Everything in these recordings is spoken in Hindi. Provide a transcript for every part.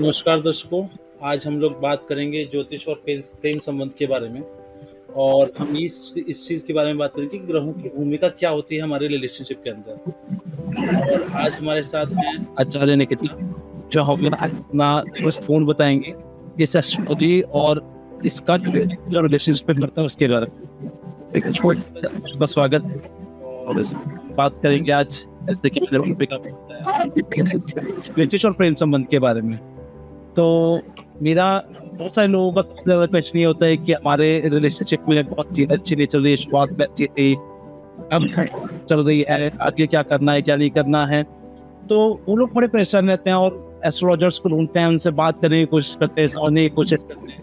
नमस्कार दर्शकों। आज हम लोग बात करेंगे ज्योतिष और प्रेम संबंध के बारे में। और हम इस चीज़ के बारे में बात करेंगे कि ग्रहों की भूमिका क्या होती है हमारे रिलेशनशिप के अंदर। और आज हमारे साथ हैं आचार्य निकिता, जो हमें अपना कुछ फोन बताएंगे इस एस्ट्रोलॉजी और इसका जो रिलेशनशिप करता है उसके बारे में। आपका स्वागत है। और बात करेंगे आज जैसे कि मैंने बताया ज्योतिष और प्रेम संबंध के बारे में। तो मेरा बहुत सारे लोगों का सबसे ज्यादा क्वेश्चन ये होता है कि हमारे रिलेशनशिप में बहुत चीज अच्छी नहीं चल रही है, शुरुआत में अच्छी थी, अब चल रही है, आगे क्या करना है क्या नहीं करना है। तो वो लोग बड़े परेशान रहते हैं और एस्ट्रोलॉजर्स को ढूंढते हैं, उनसे बात करने की कोशिश करते हैं, समझने की कोशिश करते हैं।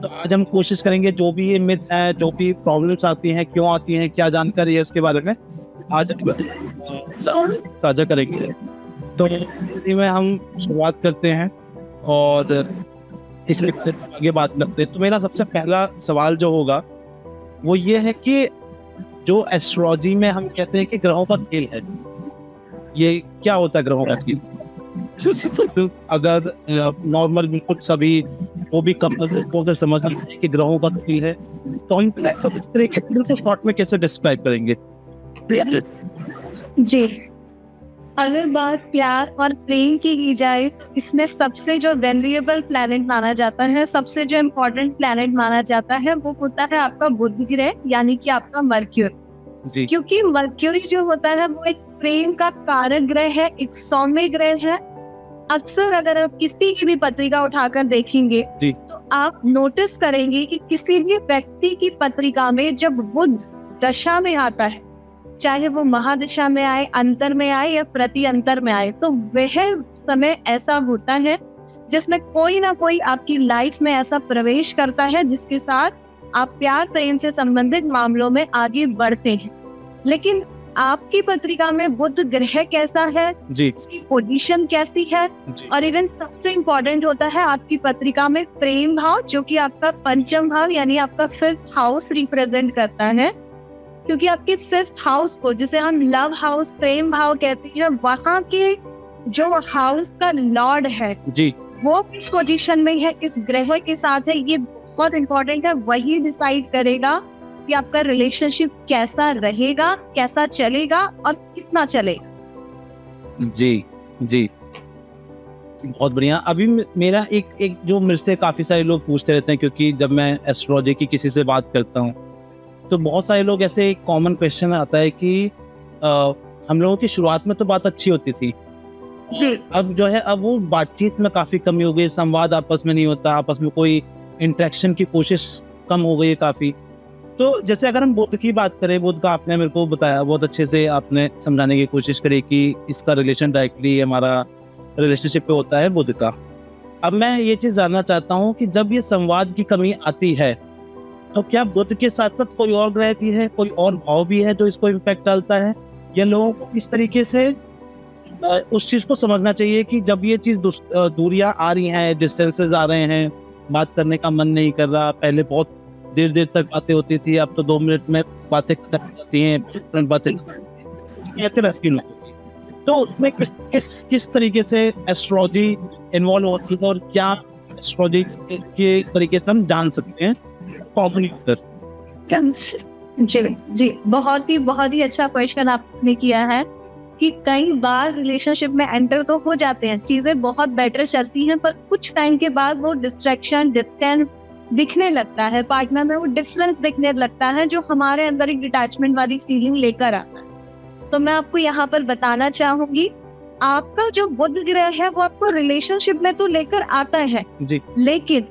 तो आज हम कोशिश करेंगे जो भी ये मिथ है, जो भी प्रॉब्लम्स आती हैं, क्यों आती हैं, क्या जानकारी है उसके बारे में आज साझा करेंगे। तो इसी में हम शुरुआत करते हैं और इसमें आगे बात करते हैं। तो मेरा सबसे पहला सवाल जो होगा वो ये है कि जो एस्ट्रोलॉजी में हम कहते हैं कि ग्रहों का खेल है, ये क्या होता है ग्रहों का खेल? अगर नॉर्मल बिल्कुल सभी वो भी कम को अगर समझ लेते हैं कि ग्रहों का खेल है, तो हम बिल्कुल शॉर्ट में कैसे डिस्क्राइब करेंगे? जी, अगर बात प्यार और प्रेम की जाए तो इसमें सबसे जो वैल्यूएबल प्लैनेट माना जाता है, सबसे जो इम्पोर्टेंट प्लैनेट माना जाता है वो होता है आपका बुध ग्रह, यानी कि आपका मर्क्यूरी। क्योंकि मर्क्यूरी जो होता है वो एक प्रेम का कारक ग्रह है, एक सौम्य ग्रह है। अक्सर अगर आप किसी की भी पत्रिका उठाकर देखेंगे तो आप नोटिस करेंगे कि किसी भी व्यक्ति की पत्रिका में जब बुध दशा में आता है, चाहे वो महादशा में आए, अंतर में आए या प्रति अंतर में आए, तो वह समय ऐसा होता है जिसमें कोई ना कोई आपकी लाइफ में ऐसा प्रवेश करता है जिसके साथ आप प्यार प्रेम से संबंधित मामलों में आगे बढ़ते हैं। लेकिन आपकी पत्रिका में बुध ग्रह कैसा है, उसकी पोजीशन कैसी है, और इवन सबसे इम्पोर्टेंट होता है आपकी पत्रिका में प्रेम भाव, जो कि आपका पंचम भाव यानी आपका 5th हाउस रिप्रेजेंट करता है। क्योंकि आपके 5th हाउस को, जिसे हम लव हाउस, प्रेम भाव कहते हैं, वहाँ के जो हाउस का लॉर्ड है वो किस पोजीशन में है, किस ग्रह के साथ है, ये बहुत इंपॉर्टेंट है। वही डिसाइड करेगा कि आपका रिलेशनशिप कैसा रहेगा, कैसा चलेगा और कितना चलेगा। जी, बहुत बढ़िया। अभी मेरा एक जो मेरे से काफी सारे लोग पूछते रहते हैं, क्योंकि जब मैं एस्ट्रोलॉजी की किसी से बात करता हूँ तो बहुत सारे लोग ऐसे एक कॉमन क्वेश्चन आता है कि हम लोगों की शुरुआत में तो बात अच्छी होती थी, अब जो है अब वो बातचीत में काफी कमी हो गई, संवाद आपस में नहीं होता, आपस में कोई इंटरेक्शन की कोशिश कम हो गई है काफी। तो जैसे अगर हम बुध की बात करें, बुध का आपने मेरे को बताया, बहुत अच्छे से आपने समझाने की कोशिश करी कि इसका रिलेशन डायरेक्टली हमारा रिलेशनशिप पे होता है बुध का। अब मैं ये चीज जानना चाहता हूँ कि जब ये संवाद की कमी आती है तो क्या बुध के साथ साथ कोई और ग्रह भी है, कोई और भाव भी है जो इसको इम्पैक्ट डालता है, या लोगों को इस तरीके से उस चीज को समझना चाहिए कि जब ये चीज दूरियां आ रही हैं, डिस्टेंसेस आ रहे हैं, बात करने का मन नहीं कर रहा, पहले बहुत देर तक बातें होती थी, अब तो 2 मिनट में बातें खत्म हो जाती हैं, बातें तो उसमें किस तरीके से एस्ट्रोलॉजी इन्वॉल्व होती है और क्या एस्ट्रोलॉजी के तरीके से हम जान सकते हैं? जी, बहुत ही अच्छा क्वेश्चन आपने किया है कि कई बार रिलेशनशिप में एंटर तो हो जाते हैं, चीजें बहुत बेटर चलती हैं, पर कुछ टाइम के बाद वो डिस्ट्रैक्शन, डिस्टेंस दिखने लगता है, पार्टनर में वो डिफरेंस दिखने लगता है जो हमारे अंदर एक डिटैचमेंट वाली फीलिंग लेकर आता है। तो मैं आपको यहाँ पर बताना चाहूंगी, आपका जो बुध ग्रह है वो आपको रिलेशनशिप में तो लेकर आता है लेकिन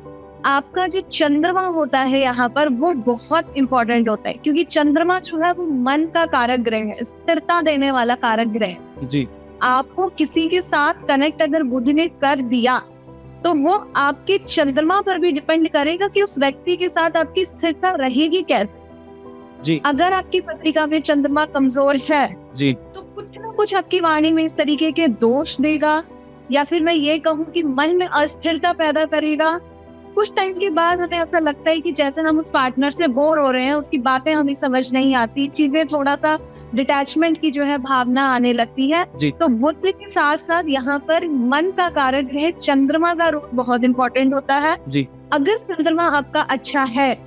आपका जो चंद्रमा होता है यहाँ पर वो बहुत इंपॉर्टेंट होता है, क्योंकि चंद्रमा जो है वो मन का कारक ग्रह है, स्थिरता देने वाला कारक ग्रह है। आपको किसी के साथ कनेक्ट अगर बुध ने कर दिया तो वो आपके चंद्रमा पर भी डिपेंड करेगा कि उस व्यक्ति के साथ आपकी स्थिरता रहेगी कैसे। अगर आपकी पत्रिका में चंद्रमा कमजोर है तो कुछ ना कुछ आपकी वाणी में इस तरीके के दोष देगा, या फिर मैं ये कहूँ कि मन में अस्थिरता पैदा करेगा। कुछ टाइम के बाद हमें ऐसा लगता है कि जैसे हम उस पार्टनर से बोर हो रहे हैं, उसकी बातें हमें समझ नहीं आती, चीजें थोड़ा सा डिटैचमेंट की जो है भावना आने लगती है। जी। तो बुध के साथ साथ यहाँ पर मन का कारक ग्रह चंद्रमा का रोल बहुत इंपॉर्टेंट होता है। जी। अगर चंद्रमा आपका अच्छा है,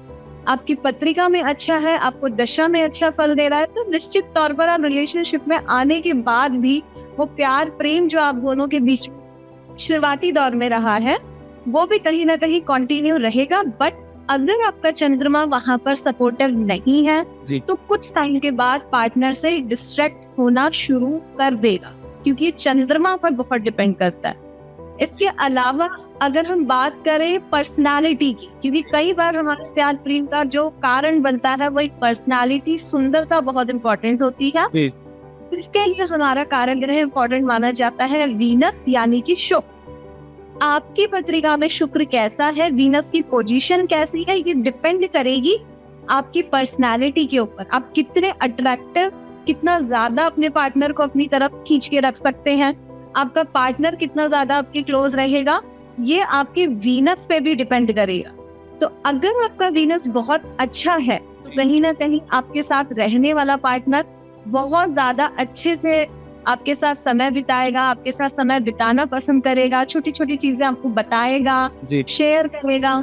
आपकी पत्रिका में अच्छा है, आपको दशा में अच्छा फल दे रहा है, तो निश्चित तौर पर आप रिलेशनशिप में आने के बाद भी वो प्यार प्रेम जो आप दोनों के बीच शुरुआती दौर में रहा है वो भी कहीं ना कहीं कंटिन्यू रहेगा। बट अगर आपका चंद्रमा वहां पर सपोर्टिव नहीं है तो कुछ टाइम के बाद पार्टनर से डिस्ट्रैक्ट होना शुरू कर देगा, क्योंकि ये चंद्रमा पर बहुत डिपेंड करता है। इसके अलावा अगर हम बात करें पर्सनालिटी की, क्योंकि कई बार हमारे प्यार प्रेम का जो कारण बनता है वही पर्सनालिटी, सुंदरता बहुत इम्पोर्टेंट होती है। इसके लिए हमारा कारक ग्रह इम्पोर्टेंट माना जाता है वीनस यानी कि शुक्र। आपकी पत्रिका में शुक्र कैसा है, वीनस की पोजीशन कैसी है, ये डिपेंड करेगी आपकी पर्सनालिटी के ऊपर। आप कितने अट्रैक्टिव, कितना ज्यादा अपने पार्टनर को अपनी तरफ खींच के रख सकते हैं, आपका पार्टनर कितना ज्यादा आपके क्लोज रहेगा, ये आपके वीनस पे भी डिपेंड करेगा। तो अगर आपका वीनस बहुत अच्छा है तो कहीं ना कहीं आपके साथ रहने वाला पार्टनर बहुत ज्यादा अच्छे से आपके साथ समय बिताएगा, आपके साथ समय बिताना पसंद करेगा, छोटी छोटी चीजें आपको बताएगा, शेयर करेगा।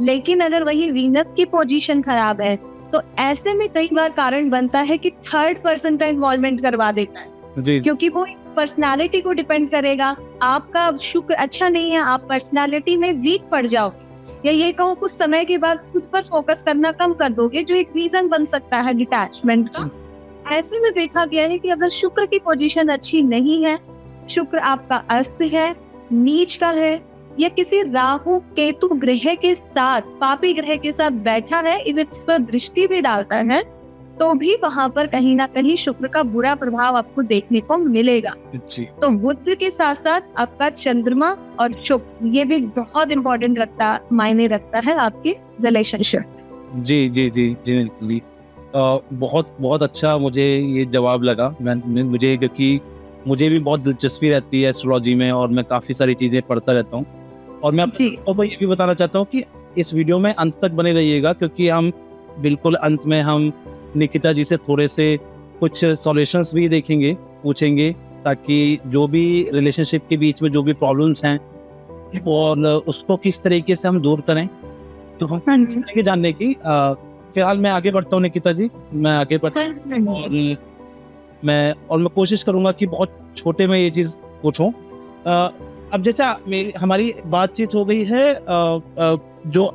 लेकिन अगर वही वीनस की पोजीशन खराब है तो ऐसे में कई बार कारण बनता है कि थर्ड पर्सन का इन्वॉल्वमेंट करवा देता है, क्योंकि वो पर्सनालिटी को डिपेंड करेगा। आपका शुक्र अच्छा नहीं है, आप पर्सनालिटी में वीक पड़ जाओगे, या ये कहो कुछ समय के बाद खुद पर फोकस करना कम कर दोगे, जो एक रीजन बन सकता है डिटैचमेंट का। ऐसे में देखा गया है कि अगर शुक्र की पोजीशन अच्छी नहीं है, शुक्र आपका अस्त है, नीच का है, या किसी राहु केतु ग्रह के साथ, पापी ग्रह के साथ बैठा है, इवन उस पर दृष्टि भी डालता है, तो भी वहां पर कहीं ना कहीं शुक्र का बुरा प्रभाव आपको देखने को मिलेगा। तो बुध के साथ साथ आपका चंद्रमा और शुक्र, ये भी बहुत इम्पोर्टेंट मायने रखता है आपके रिलेशनशिप। जी जी जी जी बहुत बहुत अच्छा मुझे ये जवाब लगा। मुझे क्योंकि मुझे भी बहुत दिलचस्पी रहती है एस्ट्रोलॉजी में और मैं काफ़ी सारी चीज़ें पढ़ता रहता हूँ। और मैं आपको ये भी बताना चाहता हूँ कि इस वीडियो में अंत तक बने रहिएगा, क्योंकि हम बिल्कुल अंत में हम निकिता जी से थोड़े से कुछ सॉल्यूशंस भी देखेंगे, पूछेंगे, ताकि जो भी रिलेशनशिप के बीच में जो भी प्रॉब्लम्स हैं और उसको किस तरीके से हम दूर करें, तो हम जानने की। फिलहाल मैं आगे बढ़ता हूँ निकिता जी, मैं आगे बढ़ता हूँ और मैं कोशिश करूँगा कि बहुत छोटे में ये चीज़ पूछूं। अब जैसे हमारी बातचीत हो गई है, जो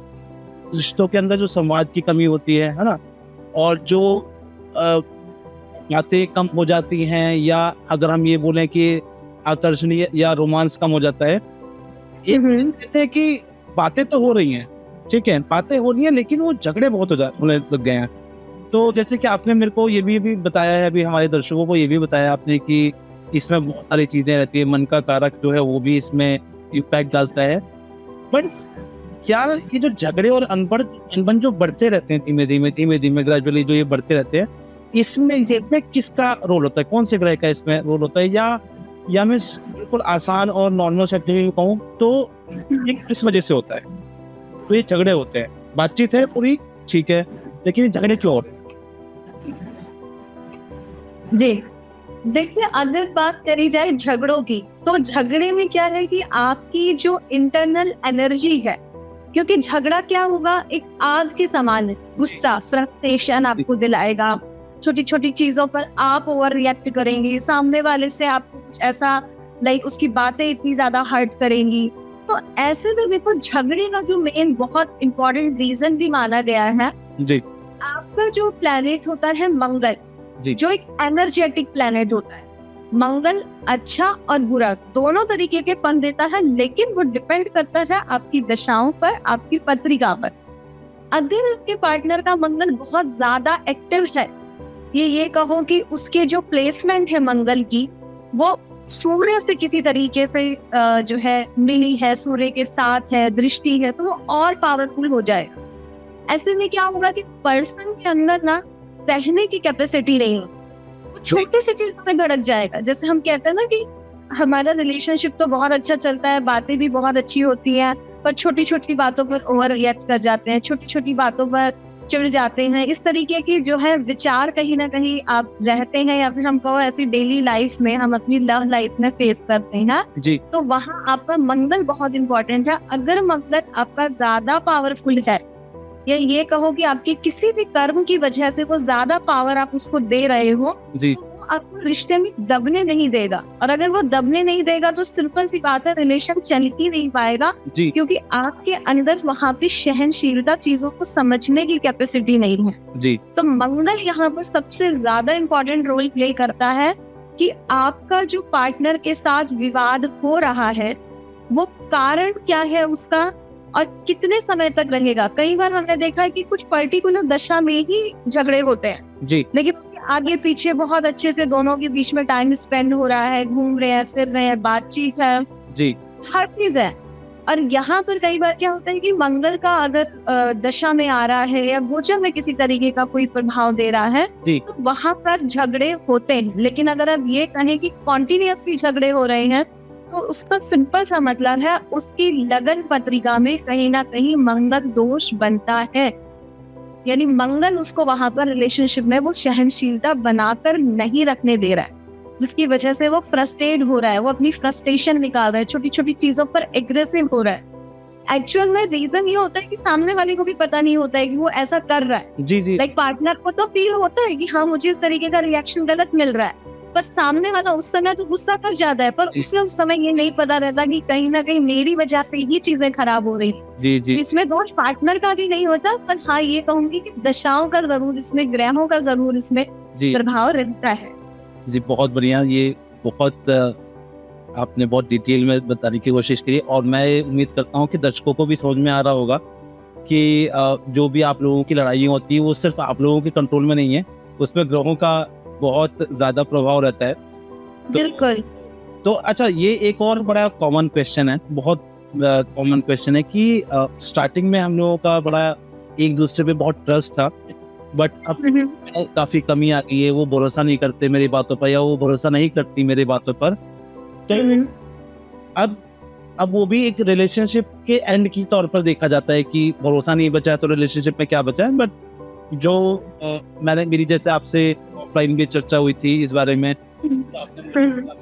रिश्तों के अंदर जो संवाद की कमी होती है ना, और जो बातें कम हो जाती हैं, या अगर हम ये बोलें कि आकर्षणीय या रोमांस कम हो जाता है, ये कहते हैं कि बातें तो हो रही हैं, ठीक है, बातें हो रही हैं, लेकिन वो झगड़े बहुत होने लग गए हैं। तो जैसे कि आपने मेरे को ये भी बताया है, अभी हमारे दर्शकों को ये भी बताया आपने कि इसमें बहुत सारी चीजें रहती है, मन का कारक जो है वो भी इसमें इम्पैक्ट डालता है। बट क्या ये जो झगड़े और अनबन जो बढ़ते रहते हैं धीमे धीमे ग्रेजुअली जो ये बढ़ते रहते हैं, इसमें किसका रोल होता है, कौन से ग्रह का इसमें रोल होता है, या मैं बिल्कुल आसान और नॉर्मल सेक्टर कहूँ तो ये किस वजह से होता है? तो ये झगड़े होते हैं, बातचीत है पूरी ठीक है, लेकिन ये झगड़े क्यों हो रहे हैं? जी देखिए, अगर बात करी जाए झगड़ों की, तो झगड़े में क्या है कि आपकी जो इंटरनल एनर्जी है, क्योंकि झगड़ा क्या होगा, एक आग के समान है, गुस्सा, फ्रस्ट्रेशन आपको दिलाएगा, छोटी छोटी चीजों पर आप ओवर रिएक्ट करेंगे, सामने वाले से आपको कुछ ऐसा उसकी बातें इतनी ज्यादा हर्ट करेंगी। तो ऐसे में देखो, झगड़े का जो मेन बहुत इंपॉर्टेंट रीजन भी माना गया है जी, आपका जो प्लैनेट होता है मंगल, जो एक एनर्जेटिक प्लैनेट होता है। मंगल अच्छा और बुरा दोनों तरीके के फल देता है, लेकिन वो डिपेंड करता है आपकी दशाओं पर, आपकी पत्रिका पर। अगर आपके पार्टनर का मंगल बहुत ज्यादा एक्टिव है, ये कहो कि उसके जो प्लेसमेंट है मंगल की, वो सूर्य से किसी तरीके से जो है मिली है, सूर्य के साथ है, दृष्टि है, तो वो और पावरफुल हो जाएगा। ऐसे में क्या होगा कि पर्सन के अंदर ना सहने की कैपेसिटी नहीं होगी, वो छोटी सी चीज में भड़क जाएगा। जैसे हम कहते हैं ना कि हमारा रिलेशनशिप तो बहुत अच्छा चलता है, बातें भी बहुत अच्छी होती हैं, पर छोटी छोटी बातों पर ओवर रिएक्ट कर जाते हैं, छोटी छोटी बातों पर चिढ़ जाते हैं, इस तरीके की जो है विचार कहीं ना कहीं आप रहते हैं, या फिर हम कहो ऐसी डेली लाइफ में हम अपनी लव लाइफ में फेस करते हैं जी तो वहाँ आपका मंगल बहुत इंपॉर्टेंट है। अगर मंगल आपका ज्यादा पावरफुल है, या ये कहो कि आपके किसी भी कर्म की वजह से वो ज्यादा पावर आप उसको दे रहे हो, जी तो वो आपको रिश्ते में दबने नहीं देगा। और अगर वो दबने नहीं देगा तो सिंपल सी बात है, रिलेशन चल ही नहीं पाएगा, जी क्योंकि आपके अंदर वहाँ पे सहनशीलता, चीजों को समझने की कैपेसिटी नहीं है। जी तो मंगल यहाँ पर सबसे ज्यादा इम्पोर्टेंट रोल प्ले करता है कि आपका जो पार्टनर के साथ विवाद हो रहा है वो कारण क्या है उसका, और कितने समय तक रहेगा। कई बार हमने देखा है कि कुछ पर्टिकुलर दशा में ही झगड़े होते हैं, जी लेकिन उसके आगे पीछे बहुत अच्छे से दोनों के बीच में टाइम स्पेंड हो रहा है, घूम रहे हैं, फिर रहे हैं, बातचीत है, जी हर चीज है। और यहाँ पर कई बार क्या होता है कि मंगल का अगर दशा में आ रहा है या गोचर में किसी तरीके का कोई प्रभाव दे रहा है, जी तो वहां पर झगड़े होते हैं। लेकिन अगर आप ये कहें कि कॉन्टिन्यूअसली झगड़े हो रहे हैं, तो उसका सिंपल सा मतलब है उसकी लगन पत्रिका में कहीं ना कहीं मंगल दोष बनता है। यानी मंगल उसको वहां पर रिलेशनशिप में वो सहनशीलता बनाकर नहीं रखने दे रहा है, जिसकी वजह से वो फ्रस्ट्रेट हो रहा है, वो अपनी फ्रस्ट्रेशन निकाल रहा है, छोटी छोटी चीजों पर एग्रेसिव हो रहा है। एक्चुअल में रीजन ये होता है कि सामने वाले को भी पता नहीं होता है कि वो ऐसा कर रहा है। जी जी लाइक पार्टनर को तो फील होता है कि हाँ मुझे इस तरीके का रिएक्शन गलत मिल रहा है, पर सामने वाला उस समय तो गुस्सा कर जाता है, पर उसे उस समय ये नहीं पता रहता कि कहीं ना कहीं मेरी वजह से ही चीजें खराब हो रही हैं। जी जी इसमें दोष पार्टनर का भी नहीं होता, पर हाँ ये कहूंगी कि दशाओं का जरूर इसमें, ग्रहों का जरूर इसमें जी प्रभाव रहता है। जी बहुत बढ़िया। ये बहुत आपने बहुत डिटेल में बताने की कोशिश करी, और मैं उम्मीद करता हूँ कि दर्शकों को भी समझ में आ रहा होगा कि जो भी आप लोगों की लड़ाइयाँ होती है वो सिर्फ आप लोगों के कंट्रोल में नहीं है, उसमें ग्रहों का बहुत ज़्यादा प्रभाव रहता है। बिल्कुल। तो अच्छा, ये एक और बड़ा कॉमन क्वेश्चन है, बहुत कॉमन क्वेश्चन है कि स्टार्टिंग में हम लोगों का बड़ा एक दूसरे पे बहुत ट्रस्ट था, बट अब काफी कमी आ गई है, वो भरोसा नहीं करते मेरी बातों पर, या वो भरोसा नहीं करती मेरी बातों पर। तो अब वो भी एक रिलेशनशिप के एंड की तौर पर देखा जाता है कि भरोसा नहीं बचा है तो रिलेशनशिप में क्या बचा है। बट जो मैंने, मेरी जैसे आपसे ऑफलाइन भी चर्चा हुई थी इस बारे में,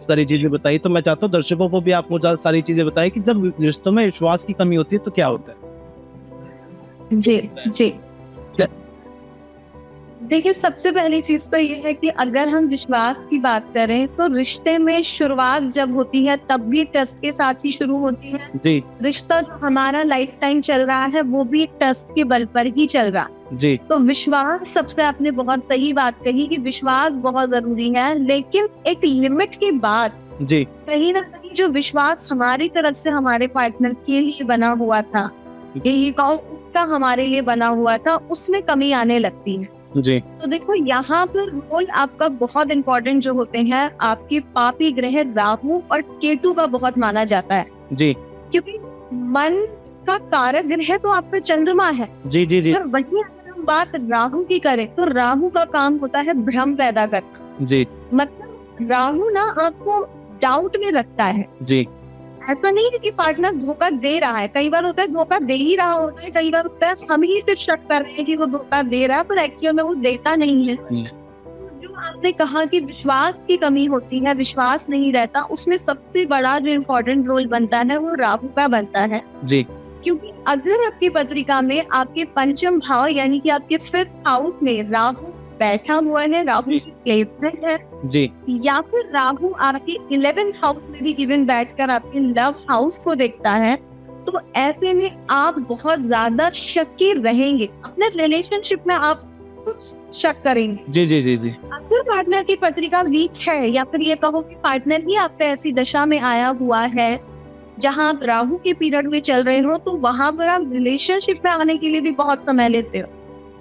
सारी चीजें बताई, तो मैं चाहता हूँ दर्शकों को भी आप मुझे सारी चीजें बताएं कि जब रिश्तों में विश्वास की कमी होती है तो क्या होता है। जी जी। देखिए, सबसे पहली चीज तो ये है कि अगर हम विश्वास की बात करें तो रिश्ते में शुरुआत जब होती है तब भी ट्रस्ट के साथ ही शुरू होती है। जी रिश्ता जो हमारा लाइफ टाइम चल रहा है वो भी ट्रस्ट के बल पर ही चल रहा है। जी तो विश्वास, सबसे आपने बहुत सही बात कही कि विश्वास बहुत जरूरी है, लेकिन एक लिमिट के बाद जी कहीं ना कहीं जो विश्वास हमारी तरफ से हमारे पार्टनर के लिए बना हुआ था, ये का हमारे लिए बना हुआ था, उसमें कमी आने लगती है। जी तो देखो, यहाँ पर रोल आपका बहुत इंपॉर्टेंट जो होते हैं, आपके पापी ग्रह राहु और केतु का बहुत माना जाता है। जी क्योंकि मन का कारक ग्रह तो आपका चंद्रमा है। जी जी जी अगर वही अगर हम बात राहु की करें तो राहु का काम होता है भ्रम पैदा करना। जी मतलब राहु ना आपको डाउट में रखता है। जी ऐसा नहीं है कि पार्टनर धोखा दे रहा है, कई बार होता है धोखा दे ही रहा होता है, कई बार होता है हम ही सिर्फ शक कर रहे हैं कि वो धोखा दे रहा है, पर एक्चुअल में वो देता नहीं है। जो आपने कहा कि विश्वास की कमी होती है, विश्वास नहीं रहता, उसमें सबसे बड़ा जो इम्पोर्टेंट रोल बनता है वो राहु का बनता है। जी क्योंकि अगर आपकी पत्रिका में आपके पंचम भाव यानी कि आपके 5th हाउस में राहु बैठा हुआ है, राहु की प्लेसमेंट है, जी या फिर राहु आपके 11th हाउस में भी इवन बैठकर आपके लव हाउस को देखता है, तो ऐसे में आप बहुत ज्यादा शक्की रहेंगे, अपने रिलेशनशिप में आप कुछ शक करेंगे। जी जी जी जी अगर पार्टनर की पत्रिका वीक है, या फिर ये कहो कि पार्टनर ही आपका ऐसी दशा में आया हुआ है जहां आप राहु के पीरियड में चल रहे हो, तो वहां पर आप रिलेशनशिप में आने के लिए भी बहुत समय लेते हो।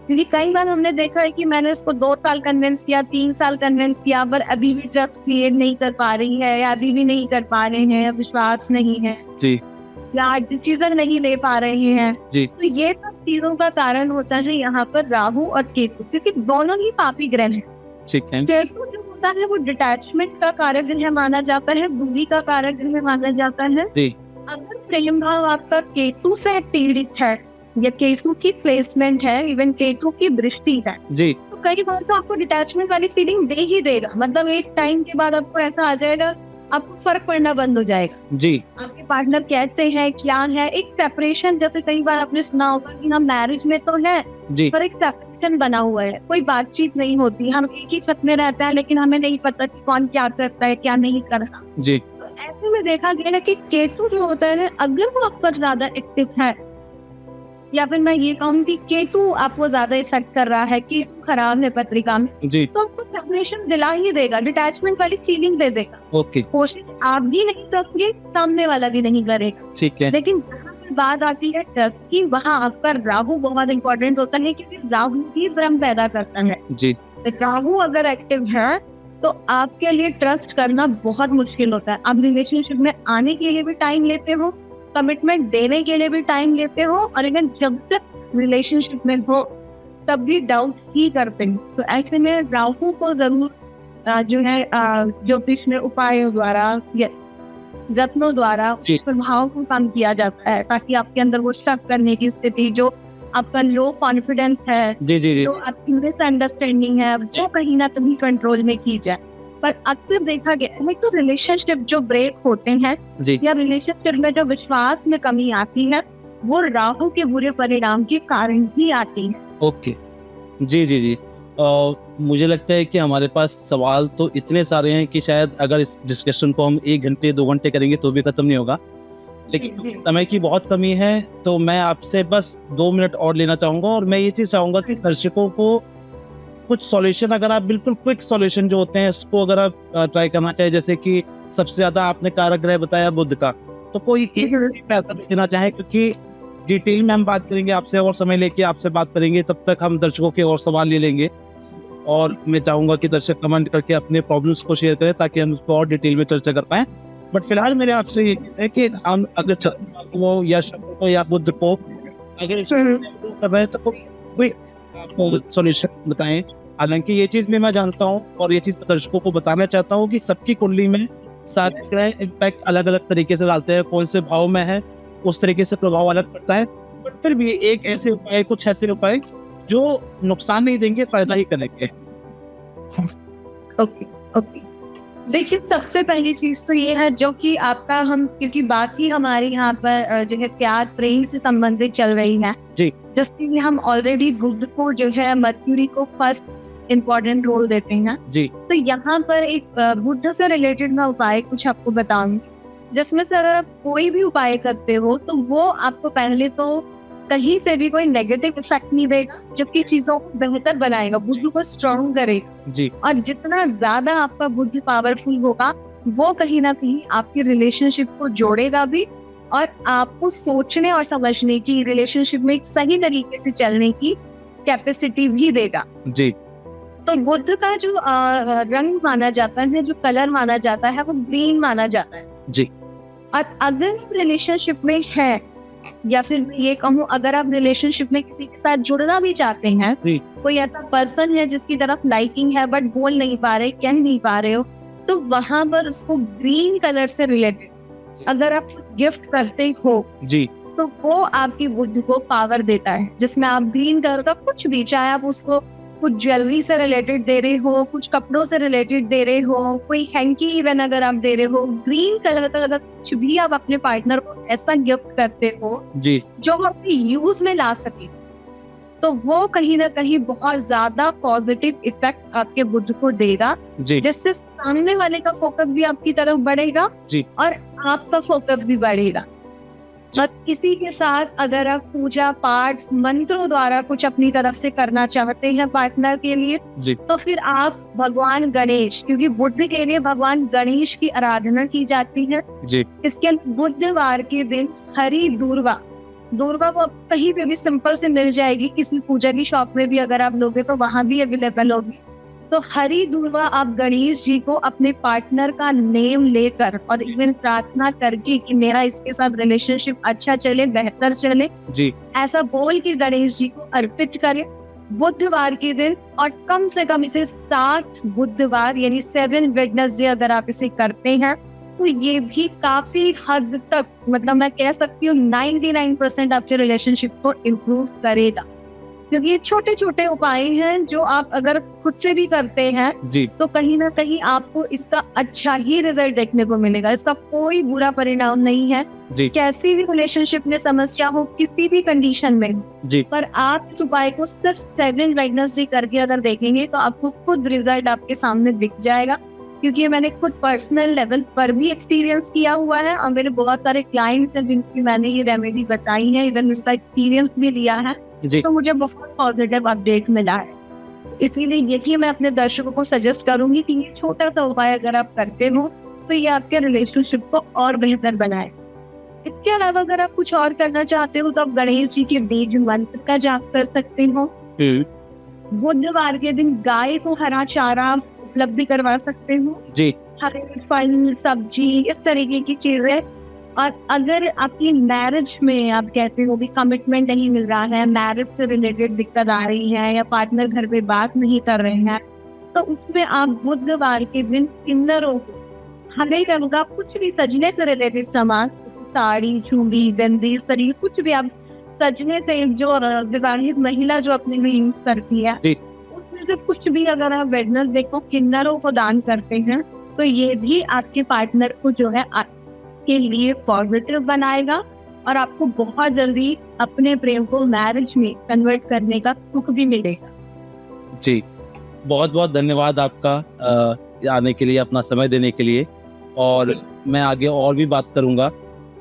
क्योंकि कई बार हमने देखा है कि मैंने इसको 2 साल कन्विंस किया, 3 साल कन्विंस किया, पर अभी भी ट्रस्ट क्रिएट नहीं कर पा रही है, या अभी भी नहीं कर पा रहे हैं, या विश्वास नहीं है, जी या डिसीजन नहीं ले पा रहे हैं। जी तो ये सब चीजों का कारण होता है यहाँ पर राहु और केतु, क्योंकि दोनों ही पापी ग्रह हैं। ठीक है। केतु जो होता है वो डिटैचमेंट का कारक ग्रह माना जाता है, दूरी का कारक ग्रह माना जाता है। जी अगर प्रेम भाव आपका केतु से पीड़ित है या केतु की प्लेसमेंट है, इवन केतु की दृष्टि है, जी, तो कई बार तो आपको डिटैचमेंट वाली फीलिंग दे ही देगा। मतलब एक टाइम के बाद आपको ऐसा आ जाएगा, आपको फर्क पड़ना बंद हो जाएगा। जी, आपके पार्टनर कैसे है, क्या है, एक सेपरेशन, जैसे कई बार आपने सुना होगा कि हम मैरिज में तो है जी, पर एक सेपरेशन बना हुआ है, कोई बातचीत नहीं होती, हम एक ही छत में रहते हैं लेकिन हमें नहीं पता कि कौन क्या करता है क्या नहीं करता। जी, तो ऐसे में देखा गया ना कि केतु जो होता है, अगर वो आप पर ज्यादा एक्टिव है, या फिर मैं ये कहूँ कि केतु आपको ज्यादा इफेक्ट कर रहा है, केतु खराब है पत्रिका में, जी, तो आपको सेपरेशन दिला ही देगा, डिटैचमेंट वाली फीलिंग दे देगा। ओके, कोशिश आप भी नहीं करोगे, सामने वाला भी नहीं करेगा। ठीक है, लेकिन जहाँ पे बात आती है ट्रस्ट की, वहाँ आपका राहु बहुत इंपॉर्टेंट होता है, क्योंकि राहु ही भ्रम पैदा करता है। जी, तो राहु अगर एक्टिव है तो आपके लिए ट्रस्ट करना बहुत मुश्किल होता है। आप रिलेशनशिप में आने के लिए भी टाइम लेते हो, कमिटमेंट देने के लिए भी टाइम लेते हो, और इवन जब तक रिलेशनशिप में हो तब भी डाउट ही करते हो। तो ऐसे में राहु को जरूर जो है ज्योतिष में उपायों द्वारा या रत्नों द्वारा जी। प्रभाव को कम किया जाता है, ताकि आपके अंदर वो शक करने की स्थिति, जो आपका लो कॉन्फिडेंस है, जी, जी, जी, जो आपकी मिसअंडरस्टैंडिंग है, वो कहीं ना कहीं कंट्रोल में की जाए। पर अक्सर देखा गया है तो रिलेशनशिप जो ब्रेक होते हैं जी, या रिलेशनशिप में जो विश्वास में कमी आती है, वो राहु के बुरे परिणाम के कारण ही आती है। ओके, जी, जी, जी। मुझे लगता है कि हमारे पास सवाल तो इतने सारे हैं कि शायद अगर इस डिस्कशन को हम 1 घंटे 2 घंटे करेंगे तो भी खत्म नहीं होगा। लेकिन जी। समय की बहुत कमी है, तो मैं आपसे बस 2 मिनट और लेना चाहूँगा, और मैं ये चीज़ चाहूँगा कि दर्शकों को कुछ सॉल्यूशन, अगर आप बिल्कुल क्विक सॉल्यूशन जो होते हैं उसको अगर आप ट्राई करना चाहें, जैसे कि सबसे ज़्यादा आपने कारक ग्रह बताया बुध का, तो कोई एक ऐसा देना चाहें, क्योंकि डिटेल में हम बात करेंगे आपसे और समय लेके आपसे बात करेंगे, तब तक हम दर्शकों के और सवाल ले लेंगे, और मैं चाहूँगा कि दर्शक कमेंट करके अपने प्रॉब्लम्स को शेयर करें ताकि हम उसको और डिटेल में चर्चा कर पाएँ। बट फिलहाल मेरे आपसे ये चीज़ है कि हम अगर चंद्रमा को या शुक्र को या बुध को अगर इसको improve कर रहे हैं तो कोई आपको सॉल्यूशन बताएं। हालांकि ये चीज़ भी मैं जानता हूँ और ये चीज़ दर्शकों को बताना चाहता हूँ कि सबकी कुंडली में सारे ग्रह इम्पैक्ट अलग अलग तरीके से डालते हैं, कौन से भाव में है उस तरीके से प्रभाव अलग पड़ता है, बट फिर भी एक ऐसे उपाय, कुछ ऐसे उपाय जो नुकसान नहीं देंगे, फायदा ही करेंगे। ओके ओके, देखिए सबसे पहली चीज तो ये है, जो कि आपका हम, क्योंकि बात ही हमारी यहाँ पर जो है प्यार प्रेम से संबंधित चल रही है जी। जिसके लिए हम ऑलरेडी बुध को जो है, मर्क्यूरी को फर्स्ट इम्पोर्टेंट रोल देते हैं जी, तो यहाँ पर एक बुध से रिलेटेड मैं उपाय कुछ आपको बताऊंगी, जिसमें से अगर आप कोई भी उपाय करते हो तो वो आपको पहले तो कहीं से भी कोई नेगेटिव इफेक्ट नहीं देगा, जबकि चीजों को बेहतर बनाएगा, बुद्ध को स्ट्रॉन्ग करेगा। जी, और जितना ज्यादा आपका बुद्ध पावरफुल होगा, वो कहीं ना कहीं आपकी रिलेशनशिप को जोड़ेगा भी, और आपको सोचने और समझने की, रिलेशनशिप में एक सही तरीके से चलने की कैपेसिटी भी देगा। जी, तो बुद्ध का जो रंग माना जाता है, जो कलर माना जाता है, वो ग्रीन माना जाता है। जी, और अगर रिलेशनशिप में है, या फिर ये कहूँ अगर आप रिलेशनशिप में किसी के साथ जुड़ना भी चाहते हैं, जी, कोई ऐसा पर्सन है जिसकी तरफ लाइकिंग है बट बोल नहीं पा रहे, कह नहीं पा रहे हो, तो वहां पर उसको ग्रीन कलर से रिलेटेड अगर आप गिफ्ट करते हो जी, तो वो आपकी बुद्ध को पावर देता है, जिसमें आप ग्रीन कलर का कुछ भी, चाहे आप उसको कुछ ज्वेलरी से रिलेटेड दे रहे हो, कुछ कपड़ों से रिलेटेड दे रहे हो, कोई हैंकी इवन अगर आप दे रहे हो, ग्रीन कलर का अगर कुछ भी आप अपने पार्टनर को ऐसा गिफ्ट करते हो जी, जो वो अपने यूज में ला सके, तो वो कहीं ना कहीं बहुत ज्यादा पॉजिटिव इफेक्ट आपके बुद्ध को देगा, जी, जिससे सामने वाले का फोकस भी आपकी तरफ बढ़ेगा जी, और आपका फोकस भी बढ़ेगा। और किसी के साथ अगर आप पूजा पाठ मंत्रों द्वारा कुछ अपनी तरफ से करना चाहते हैं पार्टनर के लिए, जी, तो फिर आप भगवान गणेश, क्योंकि बुद्ध के लिए भगवान गणेश की आराधना की जाती है, जी, इसके बुधवार के दिन हरी दूर्वा, दूर्वा को आपको कहीं पे भी सिंपल से मिल जाएगी, किसी पूजा की शॉप में भी अगर आप लोगे तो वहां भी अवेलेबल होगी। तो हरी दूर्वा आप गणेश जी को अपने पार्टनर का नेम लेकर और इवन प्रार्थना करके कि मेरा इसके साथ रिलेशनशिप अच्छा चले, बेहतर चले, जी, ऐसा बोल के गणेश जी को अर्पित करें बुधवार के दिन। और कम से कम इसे 7 बुधवार यानी 7 वेडनेसडे अगर आप इसे करते हैं तो ये भी काफी हद तक मतलब मैं कह सकती हूँ 99% आपके रिलेशनशिप को इम्प्रूव करेगा, क्योंकि ये छोटे छोटे उपाय हैं जो आप अगर खुद से भी करते हैं जी तो कहीं ना कहीं आपको इसका अच्छा ही रिजल्ट देखने को मिलेगा। इसका कोई बुरा परिणाम नहीं है। जी कैसी भी रिलेशनशिप में समस्या हो, किसी भी कंडीशन में, जी पर आप इस उपाय को सिर्फ 7 वेडनेसडे करके अगर देखेंगे तो आपको खुद रिजल्ट आपके सामने दिख जाएगा, क्योंकि ये मैंने खुद पर्सनल लेवल पर भी एक्सपीरियंस किया हुआ है और मेरे बहुत सारे क्लाइंट्स हैं जिनकी मैंने ये रेमेडी बताई है, इवन इसका एक्सपीरियंस भी लिया है, जी तो मुझे बहुत पॉजिटिव अपडेट मिला है। इसलिए यही मैं अपने दर्शकों को सजेस्ट करूंगी कि ये छोटा सा उपाय अगर आप करते हो तो ये आपके रिलेशनशिप को और बेहतर बनाए। इसके अलावा अगर आप कुछ और करना चाहते हो तो आप गणेश जी के बीज मंत्र का जाप कर सकते हो। बुधवार के दिन गाय को हरा चारा उपलब्ध करवा सकते हो, जी हरे फल सब्जी इस तरीके की चीजें। और अगर आपकी मैरिज में आप कहते हो कि कमिटमेंट नहीं मिल रहा है, मैरिज से रिलेटेड दिक्कत आ रही है या पार्टनर घर पे बात नहीं कर रहे हैं, तो उसमें आप बुधवार के दिन किन्नरों को हरे रंग का कुछ भी सजने से रिलेटेड सामान, साड़ी चूड़ी बिंदी शरीर कुछ भी आप सजने से जो विवाहित महिला जो अपने लिए यूज करती है जी। उसमें से कुछ भी अगर आप वेडनेसडे को किन्नरों को दान करते हैं तो ये भी आपके पार्टनर को जो है आपके लिए पॉजिटिव बनाएगा और आपको बहुत जल्दी अपने प्रेम को मैरिज में कन्वर्ट करने का सुख भी मिलेगा। जी बहुत बहुत धन्यवाद आपका आने के लिए, अपना समय देने के लिए। और मैं आगे और भी बात करूंगा,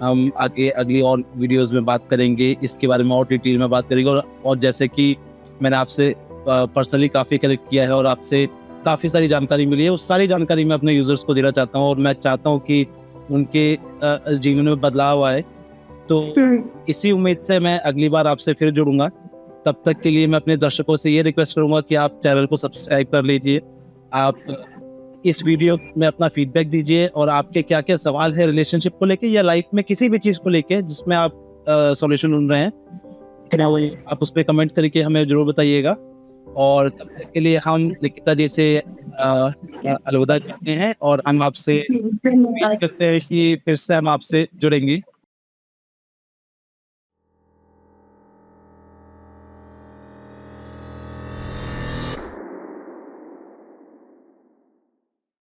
हम आगे अगली और वीडियोस में बात करेंगे इसके बारे में, और डिटेल में बात करेंगे। और जैसे कि मैंने आपसे पर्सनली काफ़ी कनेक्ट किया है और आपसे काफ़ी सारी जानकारी मिली है, उस सारी जानकारी मैं अपने यूज़र्स को देना चाहता हूँ और मैं चाहता हूँ कि उनके जीवन में बदलाव आए। तो इसी उम्मीद से मैं अगली बार आपसे फिर जुड़ूंगा। तब तक के लिए मैं अपने दर्शकों से ये रिक्वेस्ट करूंगा कि आप चैनल को सब्सक्राइब कर लीजिए, आप इस वीडियो में अपना फीडबैक दीजिए और आपके क्या क्या सवाल है रिलेशनशिप को लेके या लाइफ में किसी भी चीज़ को लेके जिसमें आप सॉल्यूशन ढूंढ रहे हैं, आप उस पर कमेंट करके हमें जरूर बताइएगा। और तब तक के लिए हम लिखिता जी से अलविदा करते हैं और हम आपसे उम्मीद करते हैं कि फिर से हम आपसे जुड़ेंगे।